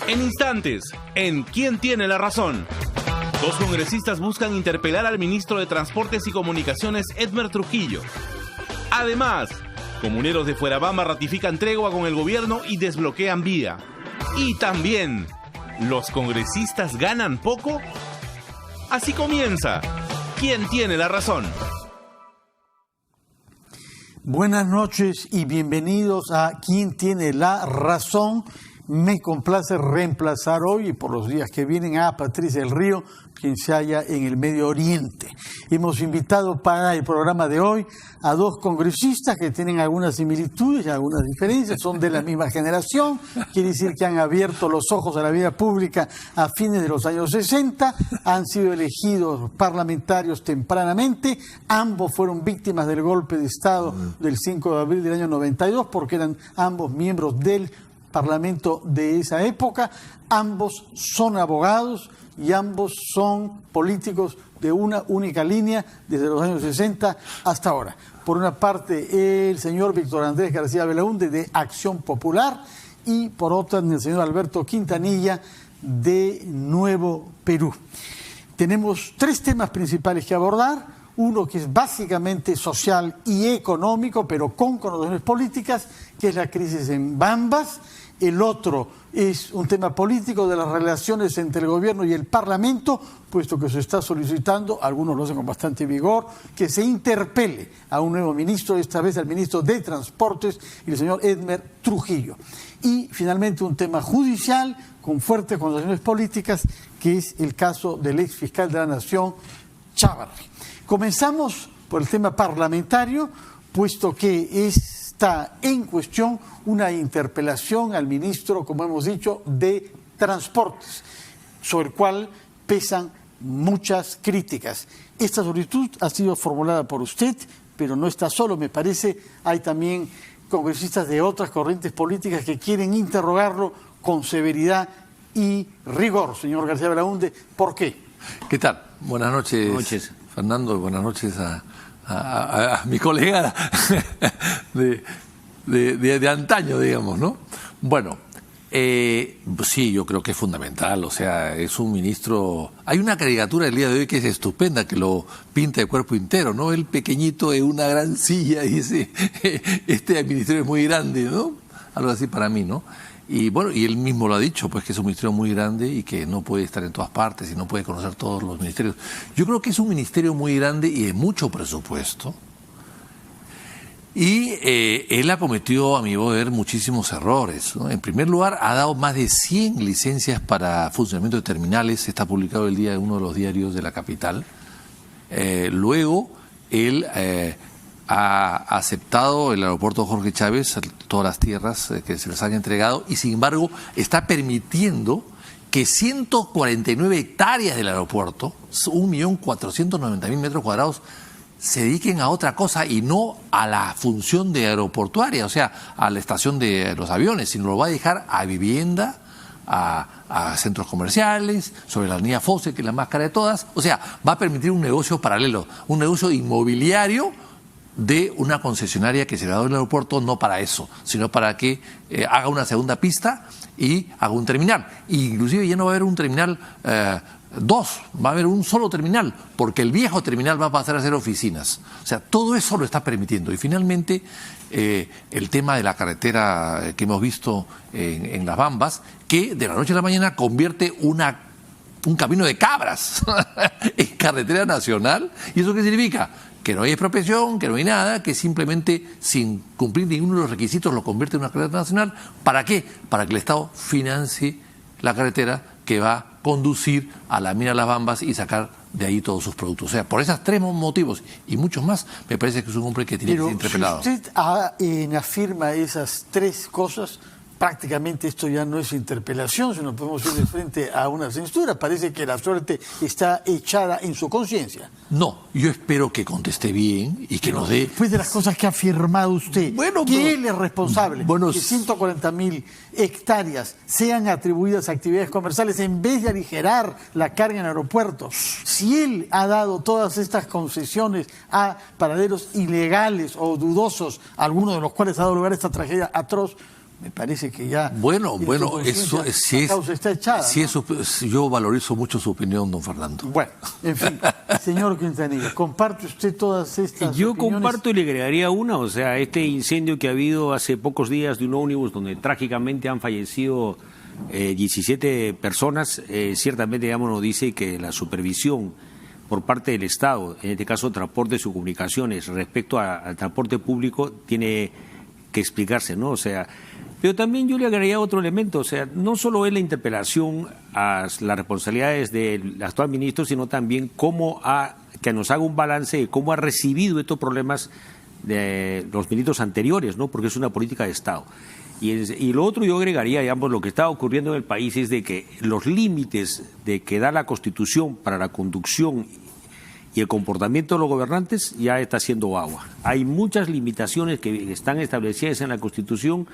En instantes, en ¿Quién tiene la razón? Dos congresistas buscan interpelar al ministro de Transportes y Comunicaciones, Edmer Trujillo. Además, comuneros de Fuerabamba ratifican tregua con el gobierno y desbloquean vía. Y también, ¿los congresistas ganan poco? Así comienza ¿Quién tiene la razón? Buenas noches y bienvenidos a ¿Quién tiene la razón? Me complace reemplazar hoy y por los días que vienen a Patricia del Río, quien se halla en el Medio Oriente. Hemos invitado para el programa de hoy a dos congresistas que tienen algunas similitudes y algunas diferencias, son de la misma generación, quiere decir que han abierto los ojos a la vida pública a fines de los años 60, han sido elegidos parlamentarios tempranamente, ambos fueron víctimas del golpe de Estado del 5 de abril del año 92 porque eran ambos miembros del Parlamento de esa época, ambos son abogados y ambos son políticos de una única línea desde los años 60 hasta ahora. Por una parte, el señor Víctor Andrés García Belaúnde de Acción Popular y por otra, el señor Alberto Quintanilla de Nuevo Perú. Tenemos tres temas principales que abordar. Uno que es básicamente social y económico, pero con connotaciones políticas, que es la crisis en Bambas. El otro es un tema político de las relaciones entre el gobierno y el Parlamento, puesto que se está solicitando, algunos lo hacen con bastante vigor, que se interpele a un nuevo ministro, esta vez al ministro de Transportes, el señor Edmer Trujillo. Y finalmente un tema judicial con fuertes connotaciones políticas, que es el caso del ex fiscal de la Nación, Chávarri. Comenzamos por el tema parlamentario, puesto que está en cuestión una interpelación al ministro, como hemos dicho, de Transportes, sobre el cual pesan muchas críticas. Esta solicitud ha sido formulada por usted, pero no está solo, me parece. Hay también congresistas de otras corrientes políticas que quieren interrogarlo con severidad y rigor. Señor García Belaúnde, ¿por qué? ¿Qué tal? Buenas noches. Buenas noches. Fernando, buenas noches a mi colega de antaño, digamos, ¿no? Bueno, sí, yo creo que es fundamental, o sea, es un ministro... Hay una caricatura del día de hoy que es estupenda, que lo pinta de cuerpo entero, ¿no? El pequeñito en una gran silla y dice, este ministerio es muy grande, ¿no? Algo así para mí, ¿no? Y bueno, y él mismo lo ha dicho, pues que es un ministerio muy grande y que no puede estar en todas partes y no puede conocer todos los ministerios. Yo creo que es un ministerio muy grande y de mucho presupuesto. Y él ha cometido, a mi modo de ver, muchísimos errores, ¿no? En primer lugar, ha dado más de 100 licencias para funcionamiento de terminales. Está publicado el día en uno de los diarios de la capital. Luego, él... ha aceptado el aeropuerto Jorge Chávez, todas las tierras que se les han entregado, y sin embargo está permitiendo que 149 hectáreas del aeropuerto, 1.490.000 metros cuadrados, se dediquen a otra cosa y no a la función de aeroportuaria, o sea, a la estación de los aviones, sino lo va a dejar a vivienda, a centros comerciales, sobre la línea Fose, que es la más cara de todas. O sea, va a permitir un negocio paralelo, un negocio inmobiliario de una concesionaria que se le ha dado el aeropuerto, no para eso, sino para que haga una segunda pista y haga un terminal. Inclusive ya no va a haber un terminal 2, va a haber un solo terminal, porque el viejo terminal va a pasar a ser oficinas. O sea, todo eso lo está permitiendo. Y finalmente, el tema de la carretera que hemos visto en Las Bambas, que de la noche a la mañana convierte un camino de cabras en carretera nacional. ¿Y eso qué significa? Que no hay expropiación, que no hay nada, que simplemente sin cumplir ninguno de los requisitos lo convierte en una carretera nacional. ¿Para qué? Para que el Estado financie la carretera que va a conducir a la mina Las Bambas y sacar de ahí todos sus productos. O sea, por esos tres motivos y muchos más, me parece que es un hombre que tiene que ser interpelado. Si usted afirma esas tres cosas, prácticamente esto ya no es interpelación, sino podemos ir de frente a una censura. Parece que la suerte está echada en su conciencia. No, yo espero que conteste bien y que nos dé... Después de las cosas que ha afirmado usted, bueno, que él es responsable que 140.000 hectáreas sean atribuidas a actividades comerciales en vez de aligerar la carga en aeropuertos. Si él ha dado todas estas concesiones a paraderos ilegales o dudosos, algunos de los cuales ha dado lugar a esta tragedia atroz, Me parece que ya... Bueno, eso sí es... causa está echada, sí, ¿no? eso, yo valorizo mucho su opinión, don Fernando. Bueno, en fin, señor Quintanilla, ¿comparte usted todas estas Yo opiniones? comparto y le agregaría una, o sea, este incendio que ha habido hace pocos días de un ómnibus donde trágicamente han fallecido 17 personas, ciertamente, digamos, nos dice que la supervisión por parte del Estado, en este caso transportes y comunicaciones, respecto al transporte público, tiene que explicarse, ¿no? O sea, pero también yo le agregaría otro elemento, o sea, no solo es la interpelación a las responsabilidades del actual ministro, sino también que nos haga un balance de cómo ha recibido estos problemas de los ministros anteriores, ¿no? Porque es una política de Estado. Y lo otro yo agregaría, digamos, lo que está ocurriendo en el país es de que los límites de que da la Constitución para la conducción y el comportamiento de los gobernantes ya está haciendo agua. Hay muchas limitaciones que están establecidas en la Constitución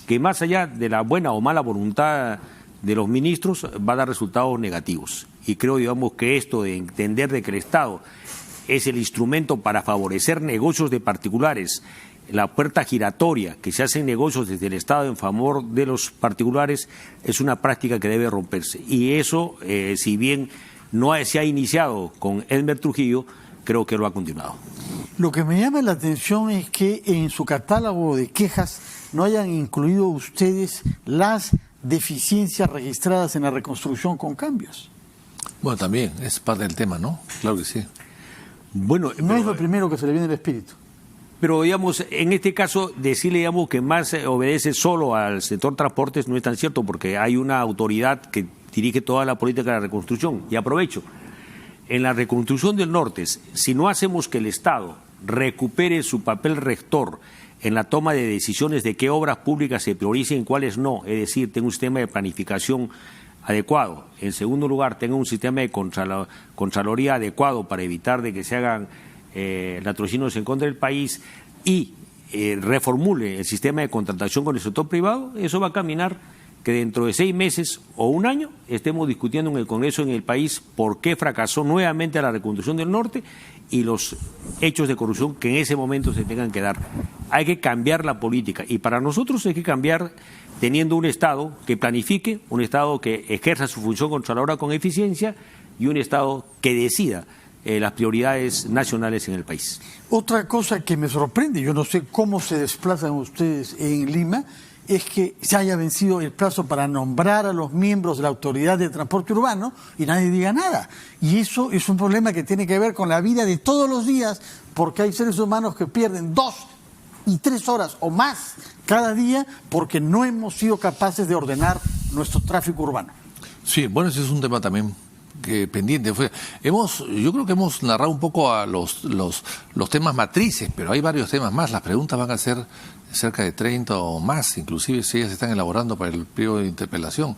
que, más allá de la buena o mala voluntad de los ministros, va a dar resultados negativos. Y creo, digamos, que esto de entender de que el Estado es el instrumento para favorecer negocios de particulares, la puerta giratoria, que se hacen negocios desde el Estado en favor de los particulares, es una práctica que debe romperse. Y eso, si bien no se ha iniciado con Edmer Trujillo, creo que lo ha continuado. Lo que me llama la atención es que en su catálogo de quejas no hayan incluido ustedes las deficiencias registradas en la reconstrucción con cambios. Bueno, también es parte del tema, ¿no? Claro que sí. Bueno, No es lo primero que se le viene al espíritu. Pero, digamos, en este caso, decirle, digamos, que más obedece solo al sector transportes no es tan cierto, porque hay una autoridad que dirige toda la política de la reconstrucción. Y aprovecho, en la reconstrucción del norte, si no hacemos que el Estado recupere su papel rector en la toma de decisiones de qué obras públicas se prioricen y cuáles no, es decir, tenga un sistema de planificación adecuado. En segundo lugar, tenga un sistema de contraloría adecuado para evitar de que se hagan latrocinios en contra del país y reformule el sistema de contratación con el sector privado, eso va a caminar que dentro de 6 meses o un año estemos discutiendo en el Congreso, en el país, por qué fracasó nuevamente la reconstrucción del norte y los hechos de corrupción que en ese momento se tengan que dar. Hay que cambiar la política y para nosotros hay que cambiar teniendo un Estado que planifique, un Estado que ejerza su función controladora con eficiencia y un Estado que decida las prioridades nacionales en el país. Otra cosa que me sorprende, yo no sé cómo se desplazan ustedes en Lima, es que se haya vencido el plazo para nombrar a los miembros de la Autoridad de Transporte Urbano y nadie diga nada. Y eso es un problema que tiene que ver con la vida de todos los días, porque hay seres humanos que pierden 2 y 3 horas o más cada día porque no hemos sido capaces de ordenar nuestro tráfico urbano. Sí, bueno, ese es un tema también pendiente. Yo creo que hemos narrado un poco a los temas matrices, pero hay varios temas más. Las preguntas van a ser cerca de 30 o más, inclusive si ellas se están elaborando para el periodo de interpelación.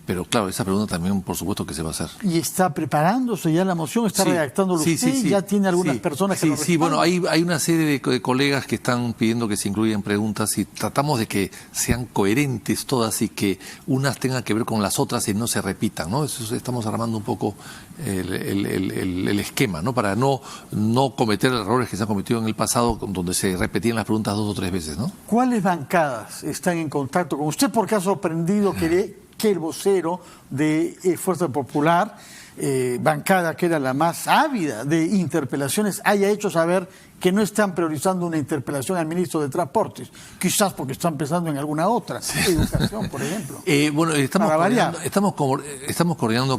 Pero claro, esa pregunta también, por supuesto, que se va a hacer. ¿Y está preparándose ya la moción? ¿Está redactándolo usted? Sí. ¿Ya tiene algunas personas que lo Sí, bueno, hay una serie de colegas que están pidiendo que se incluyan preguntas y tratamos de que sean coherentes todas y que unas tengan que ver con las otras y no se repitan, ¿no? Eso, estamos armando un poco el esquema, ¿no? Para no cometer errores que se han cometido en el pasado, donde se repetían las preguntas 2 o 3 veces, ¿no? ¿Cuáles bancadas están en contacto con usted? Porque ha sorprendido que el vocero de Fuerza Popular, bancada que era la más ávida de interpelaciones, haya hecho saber que no están priorizando una interpelación al ministro de Transportes, quizás porque están pensando en alguna otra, educación, por ejemplo. Bueno, estamos coordinando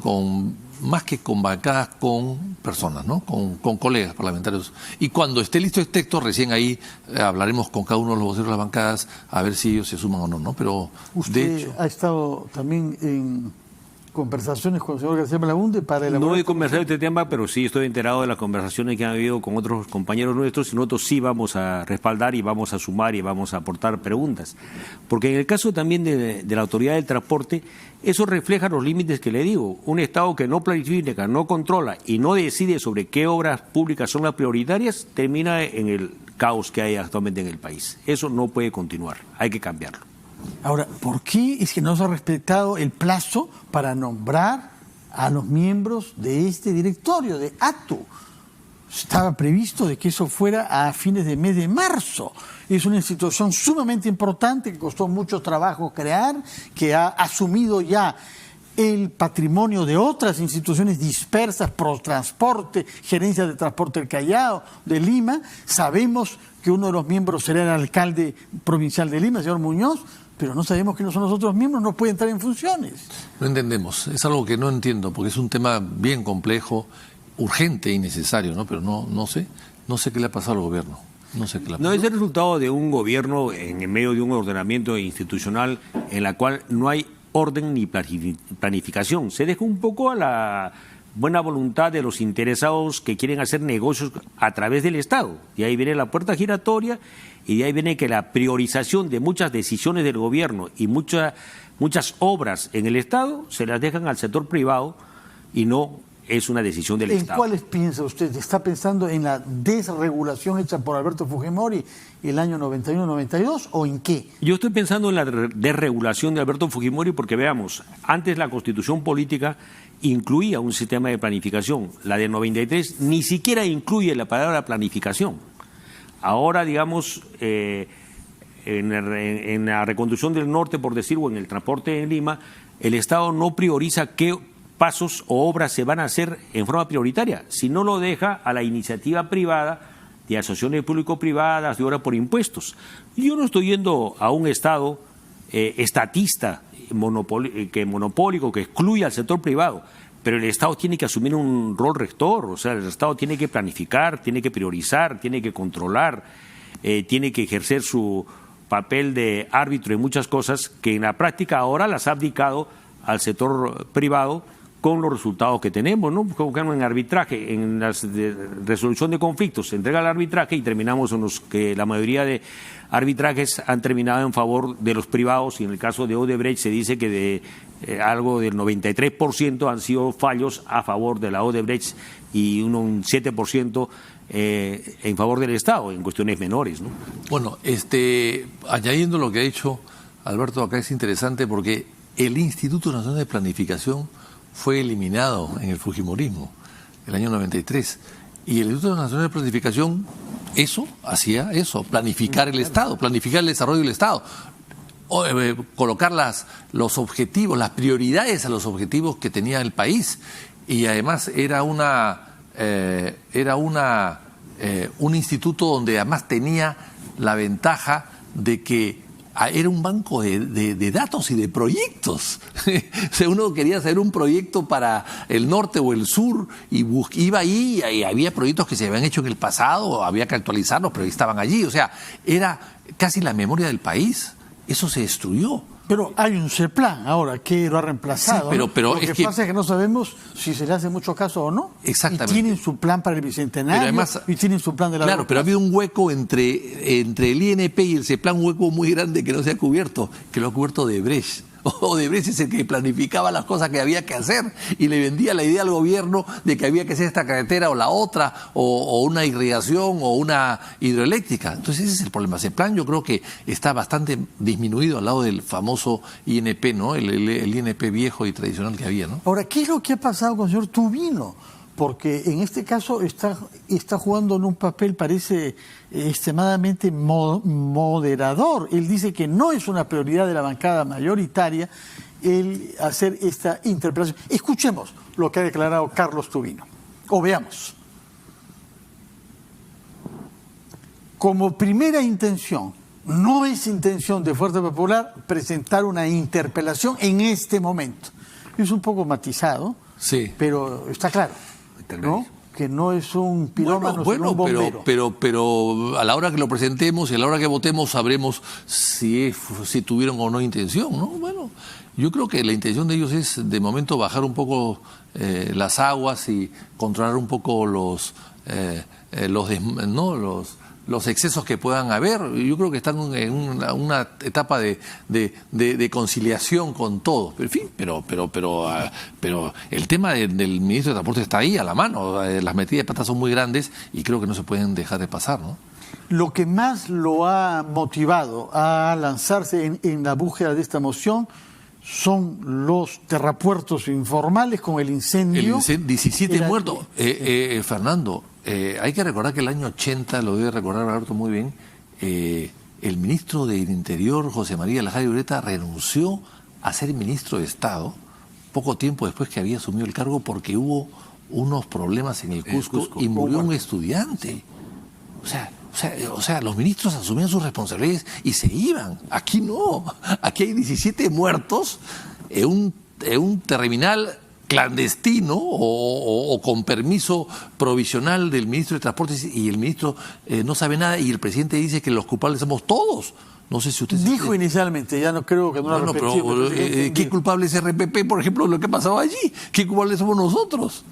más que con bancadas, con personas, ¿no? Con colegas parlamentarios. Y cuando esté listo este texto, recién ahí hablaremos con cada uno de los voceros de las bancadas a ver si ellos se suman o no, ¿no? Pero usted de hecho, ha estado también en conversaciones con el señor García Belaúnde para elaborar... No he conversado de este tema, pero sí estoy enterado de las conversaciones que han habido con otros compañeros nuestros y nosotros sí vamos a respaldar y vamos a sumar y vamos a aportar preguntas. Porque en el caso también de la Autoridad del Transporte, eso refleja los límites que le digo. Un Estado que no planifica, no controla y no decide sobre qué obras públicas son las prioritarias, termina en el caos que hay actualmente en el país. Eso no puede continuar, hay que cambiarlo. Ahora, ¿por qué es que no se ha respetado el plazo para nombrar a los miembros de este directorio, de ATU? O estaba previsto de que eso fuera a fines de mes de marzo. Es una institución sumamente importante que costó mucho trabajo crear, que ha asumido ya el patrimonio de otras instituciones dispersas, Protransporte, Gerencia de Transporte del Callao, de Lima. Sabemos que uno de los miembros será el alcalde provincial de Lima, el señor Muñoz, pero no sabemos quiénes son los otros miembros, no pueden entrar en funciones. No entendemos, es algo que no entiendo, porque es un tema bien complejo, urgente y necesario, ¿no? Pero no sé qué le ha pasado al gobierno. No sé qué le ha pasado. No es el resultado de un gobierno en medio de un ordenamiento institucional en la cual no hay orden ni planificación. Se deja un poco a la buena voluntad de los interesados que quieren hacer negocios a través del Estado. Y ahí viene la puerta giratoria y de ahí viene que la priorización de muchas decisiones del gobierno y muchas obras en el Estado se las dejan al sector privado y no es una decisión del Estado. ¿En cuáles piensa usted? ¿Está pensando en la desregulación hecha por Alberto Fujimori el año 91-92 o en qué? Yo estoy pensando en la desregulación de Alberto Fujimori porque veamos, antes la Constitución política incluía un sistema de planificación. La de 93 ni siquiera incluye la palabra planificación. Ahora, digamos, en la reconstrucción del norte, por decirlo, o en el transporte en Lima, el Estado no prioriza qué pasos o obras se van a hacer en forma prioritaria, sino lo deja a la iniciativa privada de asociaciones público-privadas, de obra por impuestos. Yo no estoy yendo a un Estado estatista, monopólico, que excluye al sector privado, pero el Estado tiene que asumir un rol rector, o sea, el Estado tiene que planificar, tiene que priorizar, tiene que controlar, tiene que ejercer su papel de árbitro en muchas cosas que en la práctica ahora las ha abdicado al sector privado, con los resultados que tenemos, ¿no? Como en arbitraje, en la resolución de conflictos, se entrega el arbitraje y terminamos en los que la mayoría de arbitrajes han terminado en favor de los privados, y en el caso de Odebrecht se dice que de algo del 93% han sido fallos a favor de la Odebrecht y un 7% en favor del Estado, en cuestiones menores, ¿no? Bueno, añadiendo lo que ha dicho Alberto acá, es interesante porque el Instituto Nacional de Planificación fue eliminado en el fujimorismo, el año 93. Y el Instituto Nacional de Planificación, hacía eso, planificar el Estado, planificar el desarrollo del Estado, colocar los objetivos, las prioridades a los objetivos que tenía el país. Y además era un instituto donde además tenía la ventaja de que era un banco de datos y de proyectos. O sea, uno quería hacer un proyecto para el norte o el sur y iba ahí y había proyectos que se habían hecho en el pasado, había que actualizarlos, pero estaban allí. O sea, era casi la memoria del país. Eso se destruyó. Pero hay un CEPLAN ahora que lo ha reemplazado. Sí, pero lo que pasa es que no sabemos si se le hace mucho caso o no. Exactamente. Y tienen su plan para el Bicentenario, además, y tienen su plan de la... Claro, pero ha habido un hueco entre el INP y el CEPLAN, un hueco muy grande que no se ha cubierto, que lo ha cubierto Odebrecht. Odebrecht es el que planificaba las cosas que había que hacer y le vendía la idea al gobierno de que había que hacer esta carretera o la otra, o una irrigación o una hidroeléctrica. Entonces ese es el problema. Ese plan yo creo que está bastante disminuido al lado del famoso INP, ¿no? El INP viejo y tradicional que había, ¿no? Ahora, ¿qué es lo que ha pasado con el señor Tubino? Porque en este caso está jugando en un papel, parece extremadamente moderador. Él dice que no es una prioridad de la bancada mayoritaria el hacer esta interpelación. Escuchemos lo que ha declarado Carlos Tubino, o veamos. Como primera intención, no es intención de Fuerza Popular presentar una interpelación en este momento. Es un poco matizado, sí, pero está claro, ¿no? Que no es un pirómano, sino un bombero. Pero a la hora que lo presentemos y a la hora que votemos sabremos si tuvieron o no intención, ¿no? Bueno, yo creo que la intención de ellos es de momento bajar un poco las aguas y controlar un poco los excesos que puedan haber. Yo creo que están en una etapa de conciliación con todos. En fin, pero el tema del ministro de Transporte está ahí a la mano. Las metidas de patas son muy grandes y creo que no se pueden dejar de pasar, ¿no? Lo que más lo ha motivado a lanzarse en la búsqueda de esta moción son los terrapuertos informales con el incendio. 17 muertos. Fernando, hay que recordar que el año 80, lo debe recordar Alberto muy bien, el ministro del Interior, José María Lajayo Ureta, renunció a ser ministro de Estado poco tiempo después que había asumido el cargo porque hubo unos problemas en el Cusco y murió un estudiante. O sea, los ministros asumían sus responsabilidades y se iban. Aquí no. Aquí hay 17 muertos en un terminal clandestino o con permiso provisional del ministro de Transportes, y el ministro no sabe nada, y el presidente dice que los culpables somos todos. No sé si usted... Dijo inicialmente, ya no creo que no lo repetió. Pero ¿qué culpable es RPP, por ejemplo, lo que pasaba allí? ¿Qué culpables somos nosotros?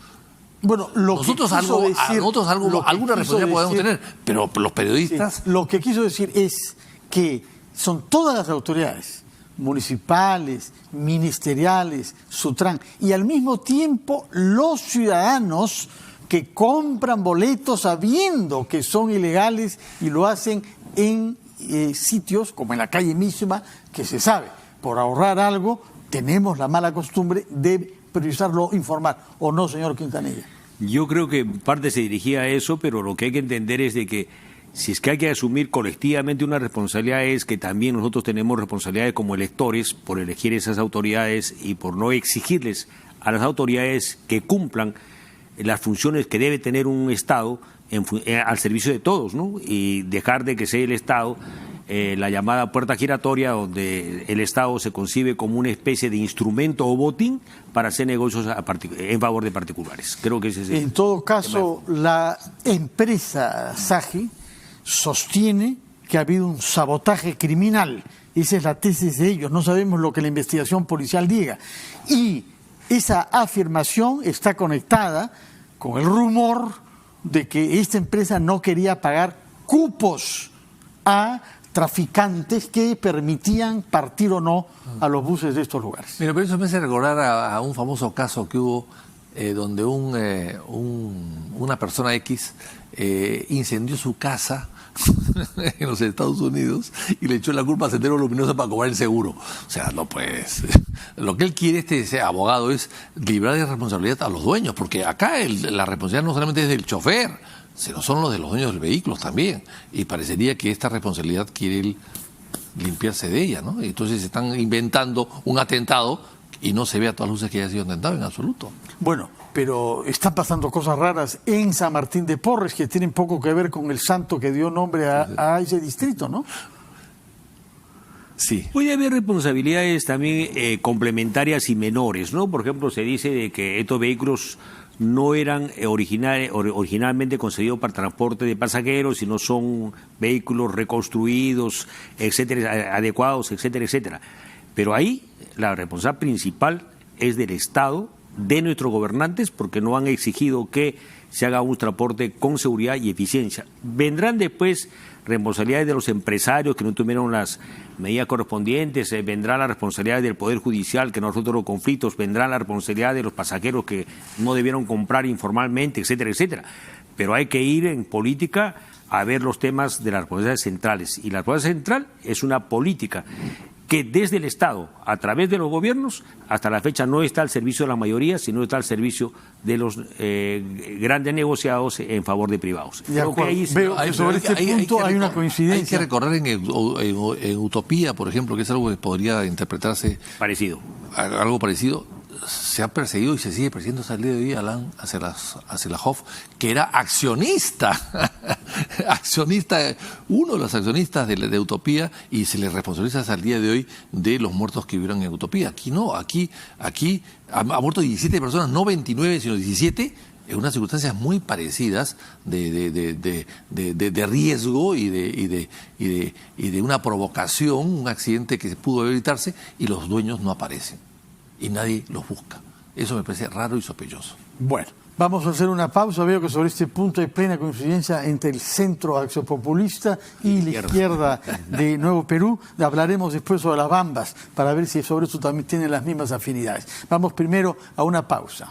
Bueno, nosotros alguna responsabilidad podemos tener, pero los periodistas... Sí, lo que quiso decir es que son todas las autoridades, municipales, ministeriales, Sutran, y al mismo tiempo los ciudadanos que compran boletos sabiendo que son ilegales y lo hacen en sitios como en la calle misma, que se sabe, por ahorrar algo, tenemos la mala costumbre de priorizarlo informal, ¿o no, señor Quintanilla? Yo creo que en parte se dirigía a eso, pero lo que hay que entender es de que si es que hay que asumir colectivamente una responsabilidad, es que también nosotros tenemos responsabilidades como electores por elegir esas autoridades y por no exigirles a las autoridades que cumplan las funciones que debe tener un Estado al servicio de todos, ¿no? Y dejar de que sea el Estado la llamada puerta giratoria, donde el Estado se concibe como una especie de instrumento o botín para hacer negocios en favor de particulares. Creo que ese es en todo caso, la empresa SAGI sostiene que ha habido un sabotaje criminal. Esa es la tesis de ellos. No sabemos lo que la investigación policial diga. Y esa afirmación está conectada con el rumor de que esta empresa no quería pagar cupos a traficantes que permitían partir o no a los buses de estos lugares. Mira, pero eso me hace recordar a un famoso caso que hubo donde una persona X incendió su casa en los Estados Unidos y le echó la culpa a Sendero Luminoso para cobrar el seguro. O sea, no pues. Lo que él quiere, ese abogado, es librar de responsabilidad a los dueños, porque acá la responsabilidad no solamente es del chofer, sino son los de los dueños del vehículo también. Y parecería que esta responsabilidad quiere él limpiarse de ella, ¿no? Entonces se están inventando un atentado y no se ve a todas luces que haya sido atentado en absoluto. Bueno, pero están pasando cosas raras en San Martín de Porres que tienen poco que ver con el santo que dio nombre a ese distrito, ¿no? Sí. Puede haber responsabilidades también complementarias y menores, ¿no? Por ejemplo, se dice de que estos vehículos no eran originalmente concebidos para transporte de pasajeros, sino son vehículos reconstruidos, etcétera, adecuados, etcétera, etcétera. Pero ahí la responsabilidad principal es del Estado, de nuestros gobernantes, porque no han exigido que se haga un transporte con seguridad y eficiencia. Vendrán después responsabilidades de los empresarios que no tuvieron las medidas correspondientes, vendrán las responsabilidades del Poder Judicial que no resuelto los conflictos, vendrán las responsabilidades de los pasajeros que no debieron comprar informalmente, etcétera, etcétera. Pero hay que ir en política a ver los temas de las responsabilidades centrales. Y la responsabilidad central es una política que desde el Estado, a través de los gobiernos, hasta la fecha no está al servicio de la mayoría, sino está al servicio de los grandes negociados en favor de privados. Sobre este punto hay una coincidencia. Hay que recordar en Utopía, por ejemplo, que es algo que podría interpretarse... Parecido. Algo parecido. Se ha perseguido y se sigue persiguiendo hasta el día de hoy a Alain Aselajov, que era accionista, uno de los accionistas de Utopía, y se le responsabiliza hasta el día de hoy de los muertos que hubieron en Utopía. Aquí no, aquí ha muerto 17 personas, no 29, sino 17, en unas circunstancias muy parecidas de riesgo y de una provocación, un accidente que pudo evitarse, y los dueños no aparecen. Y nadie los busca. Eso me parece raro y sospechoso. Bueno, vamos a hacer una pausa. Veo que sobre este punto hay plena coincidencia entre el centro axopopulista y la izquierda de Nuevo Perú. Hablaremos después sobre las bambas para ver si sobre eso también tienen las mismas afinidades. Vamos primero a una pausa.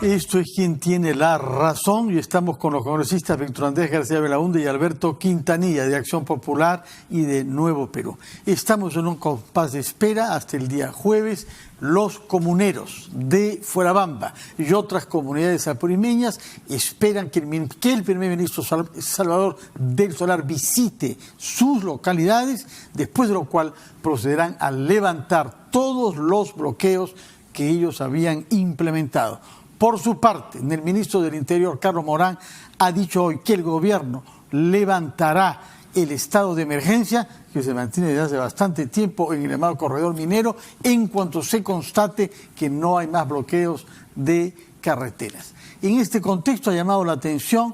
Esto es Quien Tiene la Razón y estamos con los congresistas Víctor Andrés García Belaúnde y Alberto Quintanilla de Acción Popular y de Nuevo Perú. Estamos en un compás de espera hasta el día jueves. Los comuneros de Fuerabamba y otras comunidades apurimeñas esperan que el primer ministro Salvador del Solar visite sus localidades, después de lo cual procederán a levantar todos los bloqueos que ellos habían implementado. Por su parte, el ministro del Interior, Carlos Morán, ha dicho hoy que el gobierno levantará el estado de emergencia que se mantiene desde hace bastante tiempo en el llamado corredor minero en cuanto se constate que no hay más bloqueos de carreteras. En este contexto ha llamado la atención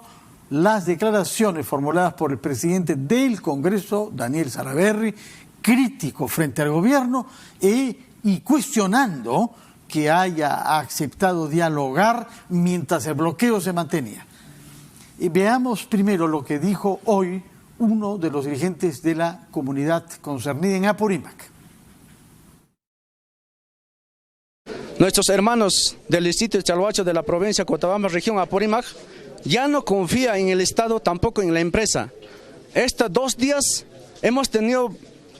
las declaraciones formuladas por el presidente del Congreso, Daniel Salaverry, crítico frente al gobierno y cuestionando que haya aceptado dialogar mientras el bloqueo se mantenía. Y veamos primero lo que dijo hoy uno de los dirigentes de la comunidad concernida en Apurímac. Nuestros hermanos del distrito de Chalhuacho de la provincia de Cochabamba, región Apurímac, ya no confía en el Estado, tampoco en la empresa. Estos 2 días hemos tenido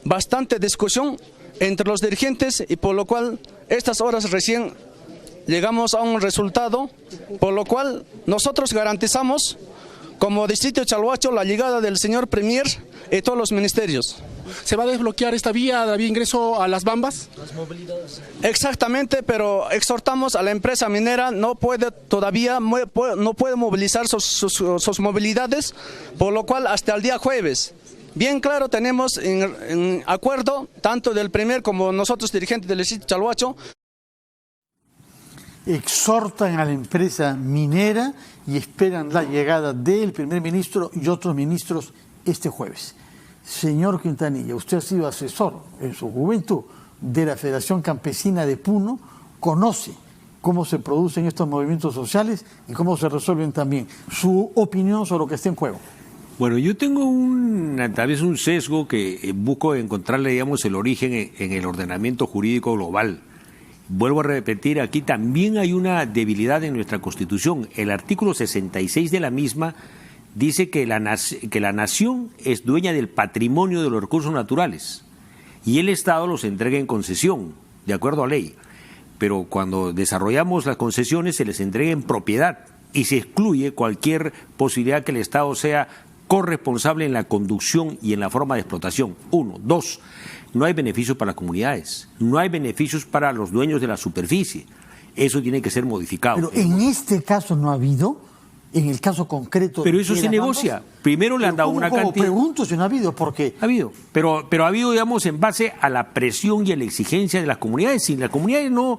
bastante discusión entre los dirigentes y por lo cual estas horas recién llegamos a un resultado, por lo cual nosotros garantizamos como distrito de Chalhuacho la llegada del señor Premier y todos los ministerios. ¿Se va a desbloquear esta vía de ingreso a las Bambas? Exactamente, pero exhortamos a la empresa minera, no puede todavía, no puede movilizar sus movilidades, por lo cual hasta el día jueves. Bien claro, tenemos en acuerdo, tanto del Premier como nosotros dirigentes del distrito de Chalhuacho. Exhortan a la empresa minera y esperan la llegada del primer ministro y otros ministros este jueves. Señor Quintanilla, usted ha sido asesor en su juventud de la Federación Campesina de Puno, conoce cómo se producen estos movimientos sociales y cómo se resuelven también. Su opinión sobre lo que está en juego. Bueno, yo tengo tal vez un sesgo que busco encontrarle, digamos, el origen en el ordenamiento jurídico global. Vuelvo a repetir, aquí también hay una debilidad en nuestra Constitución. El artículo 66 de la misma dice que la nación es dueña del patrimonio de los recursos naturales y el Estado los entrega en concesión, de acuerdo a ley. Pero cuando desarrollamos las concesiones se les entrega en propiedad y se excluye cualquier posibilidad que el Estado sea corresponsable en la conducción y en la forma de explotación. 1. 2. No hay beneficios para las comunidades, no hay beneficios para los dueños de la superficie. Eso tiene que ser modificado. Pero en este caso no ha habido, en el caso concreto. Pero eso se negocia. Primero le han dado una cantidad. Pregunto si no ha habido, porque ha habido, pero ha habido, digamos, en base a la presión y a la exigencia de las comunidades. Si las comunidades no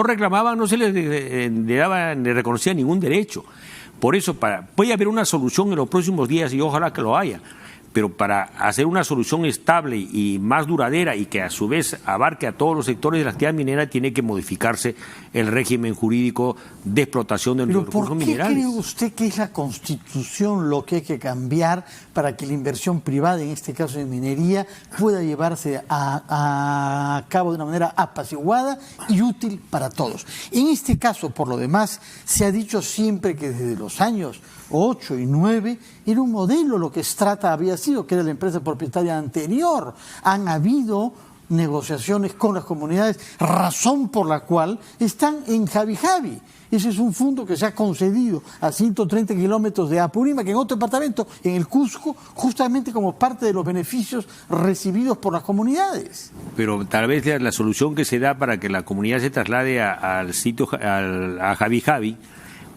reclamaban, no se les reconocía ningún derecho. Por eso puede haber una solución en los próximos días y ojalá que lo haya. Pero para hacer una solución estable y más duradera y que a su vez abarque a todos los sectores de la actividad minera, tiene que modificarse el régimen jurídico de explotación de los recursos minerales. ¿Por qué cree usted que es la Constitución lo que hay que cambiar para que la inversión privada, en este caso en minería, pueda llevarse a cabo de una manera apaciguada y útil para todos? En este caso, por lo demás, se ha dicho siempre que desde los años 8 y 9 era un modelo lo que Strata había sido, que era la empresa propietaria anterior. Han habido negociaciones con las comunidades, razón por la cual están en Javi Javi. Ese es un fondo que se ha concedido a 130 kilómetros de Apurímac, que en otro departamento, en el Cusco, justamente como parte de los beneficios recibidos por las comunidades. Pero tal vez la solución que se da para que la comunidad se traslade al sitio, a Javi Javi,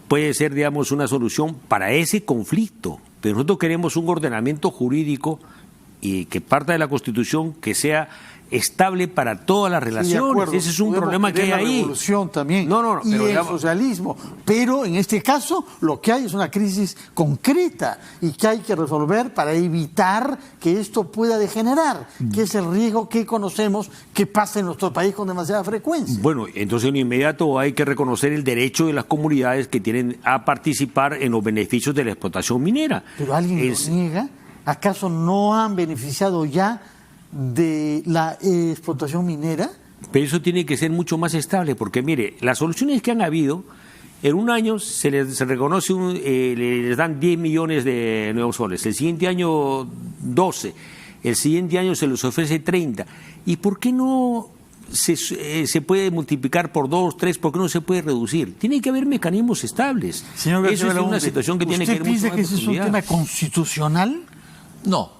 puede ser, digamos, una solución para ese conflicto. Pero nosotros queremos un ordenamiento jurídico y que parta de la Constitución que sea estable para todas las relaciones. Sí, ese es un problema que hay ahí. La revolución también y pero el socialismo. Pero en este caso lo que hay es una crisis concreta y que hay que resolver para evitar que esto pueda degenerar, que es el riesgo que conocemos que pasa en nuestro país con demasiada frecuencia. Bueno, entonces en inmediato hay que reconocer el derecho de las comunidades que tienen a participar en los beneficios de la explotación minera. Pero alguien lo niega. ¿Acaso no han beneficiado ya de la explotación minera? Pero eso tiene que ser mucho más estable, porque mire, las soluciones que han habido En un año se reconoce, les dan 10 millones de nuevos soles, el siguiente año 12, el siguiente año se les ofrece 30. ¿Y por qué no se puede multiplicar por 2, 3? ¿Por qué no se puede reducir? Tiene que haber mecanismos estables. Señor Eso es una situación que tiene que ver mucho ¿Usted más piensa que ese es un tema constitucional? No.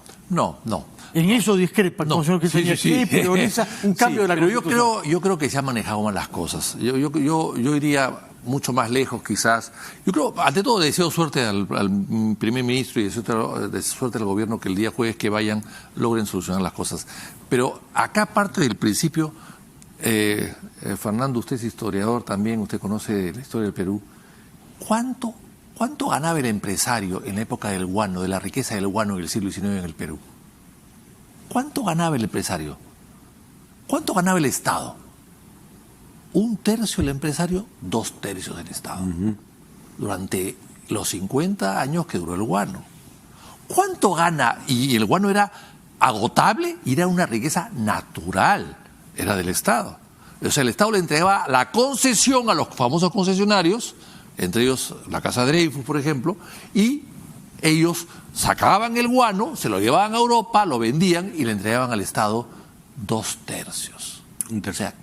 En eso discrepa el señor que sí. prioriza un cambio de la pero Constitución. yo creo que se han manejado mal las cosas. Yo iría mucho más lejos, quizás. Yo creo, ante todo, deseo suerte al primer ministro y deseo suerte al gobierno que el día jueves que vayan logren solucionar las cosas. Pero acá parte del principio, Fernando, usted es historiador también, usted conoce la historia del Perú. ¿Cuánto ganaba el empresario en la época del guano, de la riqueza del guano del siglo XIX en el Perú? ¿Cuánto ganaba el empresario? ¿Cuánto ganaba el Estado? 1/3 el empresario, 2/3 del Estado. Durante los 50 años que duró el guano. ¿Cuánto gana? Y el guano era agotable y era una riqueza natural, era del Estado. O sea, el Estado le entregaba la concesión a los famosos concesionarios, entre ellos la Casa Dreyfus, por ejemplo, y ellos sacaban el guano, se lo llevaban a Europa, lo vendían y le entregaban al Estado 2/3. O sea,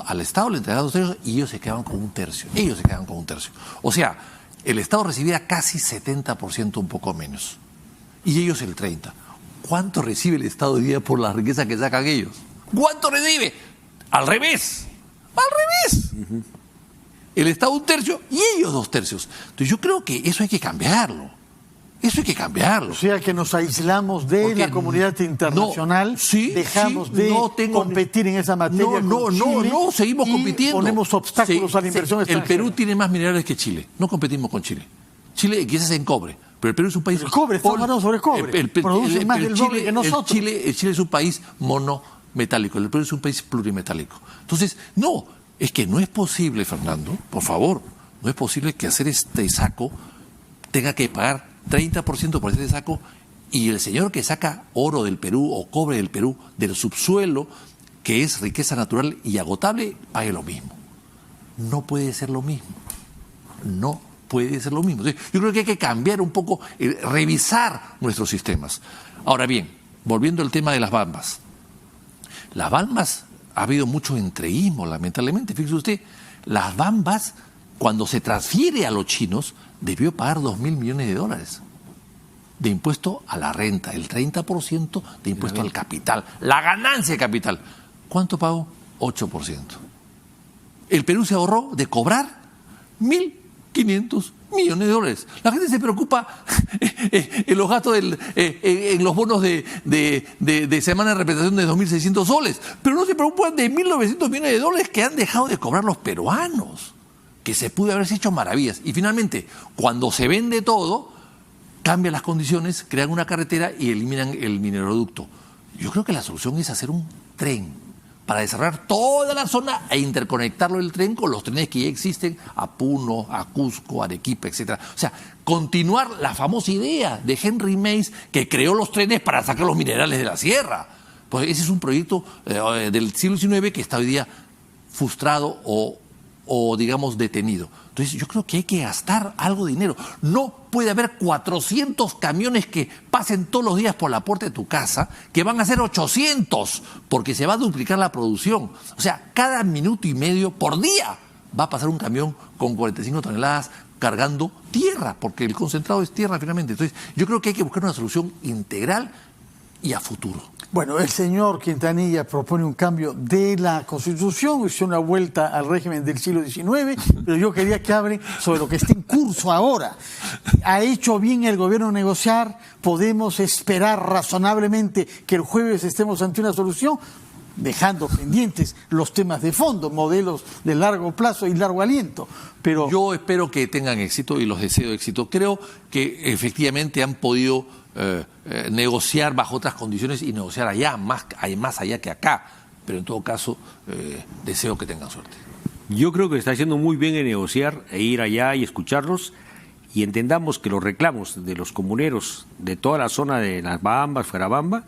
al Estado le entregaban 2/3 y ellos se quedaban con 1/3. O sea, el Estado recibía casi 70%, un poco menos. Y ellos el 30%. ¿Cuánto recibe el Estado hoy día por la riqueza que sacan ellos? ¿Cuánto recibe? Al revés. El Estado 1/3 y ellos 2/3. Entonces yo creo que eso hay que cambiarlo. O sea que nos aislamos de la comunidad internacional, dejamos de competir en esa materia. No, seguimos compitiendo. Ponemos obstáculos a la inversión extranjera. El Perú tiene más minerales que Chile. No competimos con Chile. Chile quizás en cobre, pero el Perú es un país... El cobre, estamos hablando sobre cobre. Produce más del doble que nosotros. Chile es un país monometálico, el Perú es un país plurimetálico. Entonces, es que no es posible, Fernando, por favor, no es posible que hacer este saco tenga que pagar 30% por ese saco y el señor que saca oro del Perú o cobre del Perú, del subsuelo, que es riqueza natural y agotable, pague lo mismo. No puede ser lo mismo. Entonces, yo creo que hay que cambiar un poco, revisar nuestros sistemas. Ahora bien, volviendo al tema de las bambas. Las bambas, ha habido mucho entreguismo, lamentablemente. Fíjese usted, las bambas, cuando se transfiere a los chinos, debió pagar $2.000 millones de impuesto a la renta, el 30% de impuesto al capital, la ganancia de capital. ¿Cuánto pagó? 8%. El Perú se ahorró de cobrar $1.500 millones. La gente se preocupa en los gastos, en los bonos de semana de representación de 2.600 soles, pero no se preocupan de $1.900 millones que han dejado de cobrar los peruanos, que se pudo haberse hecho maravillas. Y finalmente, cuando se vende todo, cambian las condiciones, crean una carretera y eliminan el mineroducto. Yo creo que la solución es hacer un tren para desarrollar toda la zona e interconectarlo el tren con los trenes que ya existen a Puno, a Cusco, Arequipa, etc. O sea, continuar la famosa idea de Henry Mays que creó los trenes para sacar los minerales de la sierra. Pues ese es un proyecto del siglo XIX que está hoy día frustrado o digamos detenido. Entonces yo creo que hay que gastar algo de dinero. No puede haber 400 camiones que pasen todos los días por la puerta de tu casa, que van a ser 800, porque se va a duplicar la producción. O sea, cada minuto y medio por día va a pasar un camión con 45 toneladas cargando tierra, porque el concentrado es tierra finalmente. Entonces yo creo que hay que buscar una solución integral y a futuro. Bueno, el señor Quintanilla propone un cambio de la Constitución, hizo una vuelta al régimen del siglo XIX, pero yo quería que hablen sobre lo que está en curso ahora. ¿Ha hecho bien el gobierno negociar? ¿Podemos esperar razonablemente que el jueves estemos ante una solución? Dejando pendientes los temas de fondo, modelos de largo plazo y largo aliento. Pero yo espero que tengan éxito y los deseo éxito. Creo que efectivamente han podido negociar bajo otras condiciones y negociar allá, más allá que acá. Pero en todo caso, deseo que tengan suerte. Yo creo que está haciendo muy bien en negociar e ir allá y escucharlos, y entendamos que los reclamos de los comuneros de toda la zona de Las Bambas, Fuerabamba,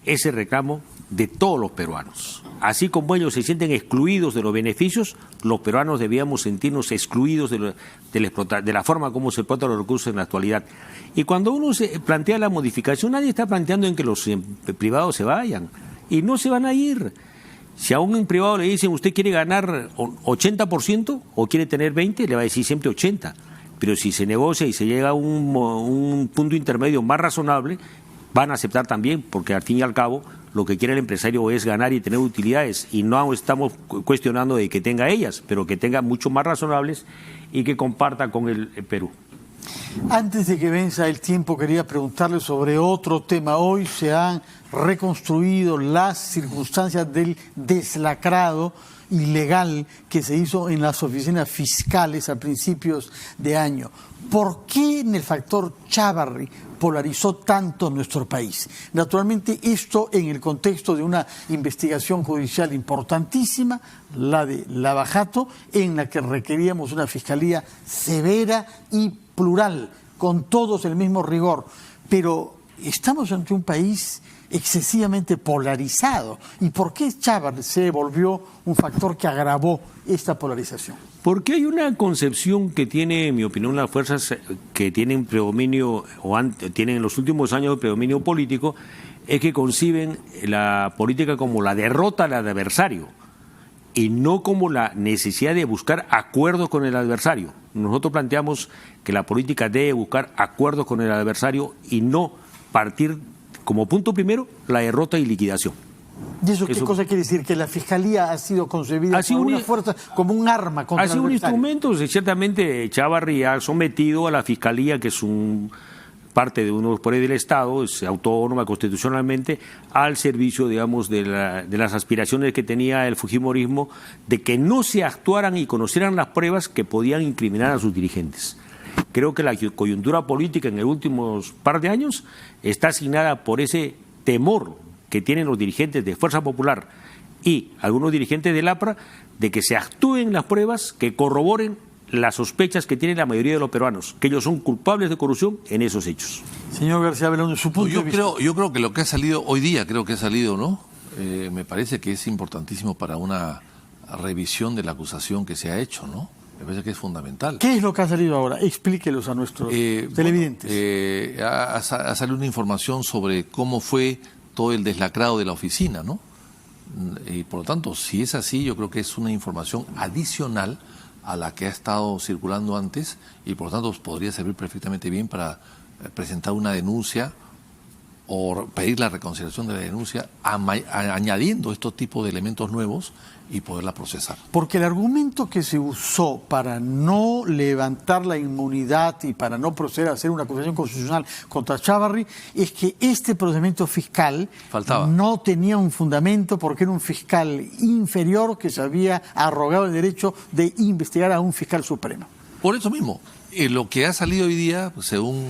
ese reclamo de todos los peruanos. Así como ellos se sienten excluidos de los beneficios, los peruanos debíamos sentirnos excluidos de la forma como se explotan los recursos en la actualidad. Y cuando uno se plantea la modificación, nadie está planteando en que los privados se vayan. Y no se van a ir. Si a un privado le dicen, ¿usted quiere ganar 80% o quiere tener 20%? Le va a decir siempre 80%. Pero si se negocia y se llega a un punto intermedio más razonable, van a aceptar también, porque al fin y al cabo lo que quiere el empresario es ganar y tener utilidades, y no estamos cuestionando de que tenga ellas, pero que tenga mucho más razonables y que comparta con el Perú. Antes de que venza el tiempo, quería preguntarle sobre otro tema. Hoy se han reconstruido las circunstancias del deslacrado ilegal que se hizo en las oficinas fiscales a principios de año. ¿Por qué en el factor Chávarri polarizó tanto nuestro país? Naturalmente esto en el contexto de una investigación judicial importantísima, la de Lava Jato, en la que requeríamos una fiscalía severa y plural, con todos el mismo rigor. Pero estamos ante un país excesivamente polarizado. ¿Y por qué Chávarri se volvió un factor que agravó esta polarización? Porque hay una concepción que tiene, en mi opinión, las fuerzas que tienen predominio tienen en los últimos años predominio político, es que conciben la política como la derrota al adversario y no como la necesidad de buscar acuerdos con el adversario. Nosotros planteamos que la política debe buscar acuerdos con el adversario y no partir como punto primero la derrota y liquidación. ¿Y eso qué cosa quiere decir? ¿Que la Fiscalía ha sido concebida como una fuerza, como un arma contra el adversario? Ha sido un instrumento. Ciertamente Chávarri ha sometido a la Fiscalía, que es parte de unos poderes del Estado, es autónoma constitucionalmente, al servicio, digamos, de las aspiraciones que tenía el fujimorismo de que no se actuaran y conocieran las pruebas que podían incriminar a sus dirigentes. Creo que la coyuntura política en los últimos par de años está asignada por ese temor que tienen los dirigentes de Fuerza Popular y algunos dirigentes del APRA de que se actúen las pruebas que corroboren las sospechas que tienen la mayoría de los peruanos, que ellos son culpables de corrupción en esos hechos. Señor García Belaúnde, su punto de vista. Yo creo que lo que ha salido hoy día, ¿no? Me parece que es importantísimo para una revisión de la acusación que se ha hecho, ¿no? Me parece que es fundamental. ¿Qué es lo que ha salido ahora? Explíquelos a nuestros televidentes. Ha salido una información sobre cómo fue todo el deslacrado de la oficina, ¿no? Y por lo tanto, si es así, yo creo que es una información adicional a la que ha estado circulando antes y por lo tanto podría servir perfectamente bien para presentar una denuncia o pedir la reconciliación de la denuncia añadiendo estos tipos de elementos nuevos y poderla procesar. Porque el argumento que se usó para no levantar la inmunidad y para no proceder a hacer una acusación constitucional contra Chávarri es que este procedimiento fiscal no tenía un fundamento porque era un fiscal inferior que se había arrogado el derecho de investigar a un fiscal supremo. Por eso mismo, lo que ha salido hoy día, según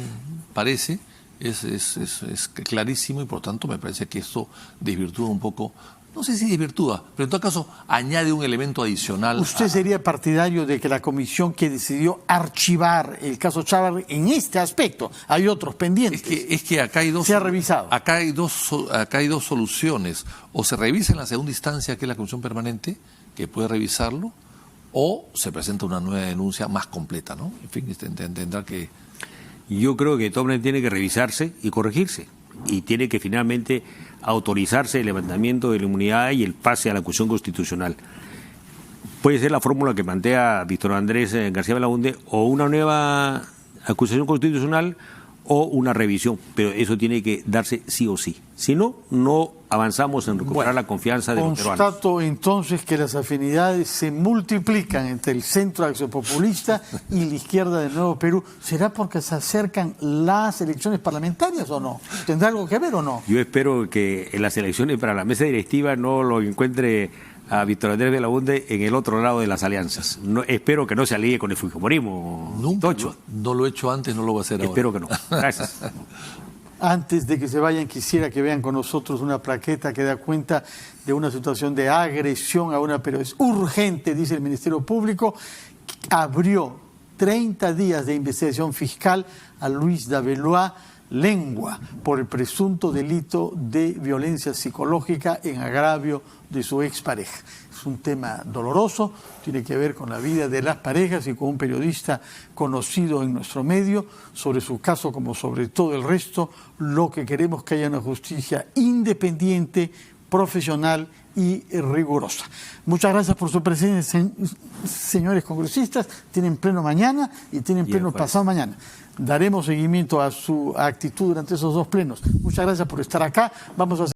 parece, es clarísimo y por tanto me parece que esto desvirtúa un poco. No sé si desvirtúa, pero en todo caso añade un elemento adicional. ¿Usted sería partidario de que la comisión que decidió archivar el caso Chávarri en este aspecto, hay otros pendientes? Es que acá hay dos. Se ha revisado. Acá hay dos soluciones. O se revisa en la segunda instancia, que es la comisión permanente, que puede revisarlo, o se presenta una nueva denuncia más completa, ¿no? En fin, tendrá que. Yo creo que Tomlin tiene que revisarse y corregirse. Y tiene que finalmente autorizarse el levantamiento de la inmunidad y el pase a la acusación constitucional. Puede ser la fórmula que plantea Víctor Andrés García Belaúnde, o una nueva acusación constitucional o una revisión, pero eso tiene que darse sí o sí. Si no, no avanzamos en recuperar la confianza de los peruanos. Constato entonces que las afinidades se multiplican entre el centro axopopulista y la izquierda del Nuevo Perú. ¿Será porque se acercan las elecciones parlamentarias o no? ¿Tendrá algo que ver o no? Yo espero que en las elecciones para la mesa directiva no lo encuentre a Víctor Andrés Belaúnde en el otro lado de las alianzas. No, espero que no se alíe con el fujimorismo. Nunca. No lo he hecho antes, no lo voy a hacer ahora. Espero que no. Gracias. Antes de que se vayan, quisiera que vean con nosotros una plaqueta que da cuenta de una situación de agresión a una, pero es urgente, dice el Ministerio Público. Abrió 30 días de investigación fiscal a Luis Daveloa, lengua por el presunto delito de violencia psicológica en agravio de su expareja. Es un tema doloroso, tiene que ver con la vida de las parejas y con un periodista conocido en nuestro medio. Sobre su caso, como sobre todo el resto, lo que queremos es que haya una justicia independiente, profesional y rigurosa. Muchas gracias por su presencia, señores congresistas. Tienen pleno mañana y tienen pleno pasado mañana. Daremos seguimiento a su actitud durante esos dos plenos. Muchas gracias por estar acá. Vamos a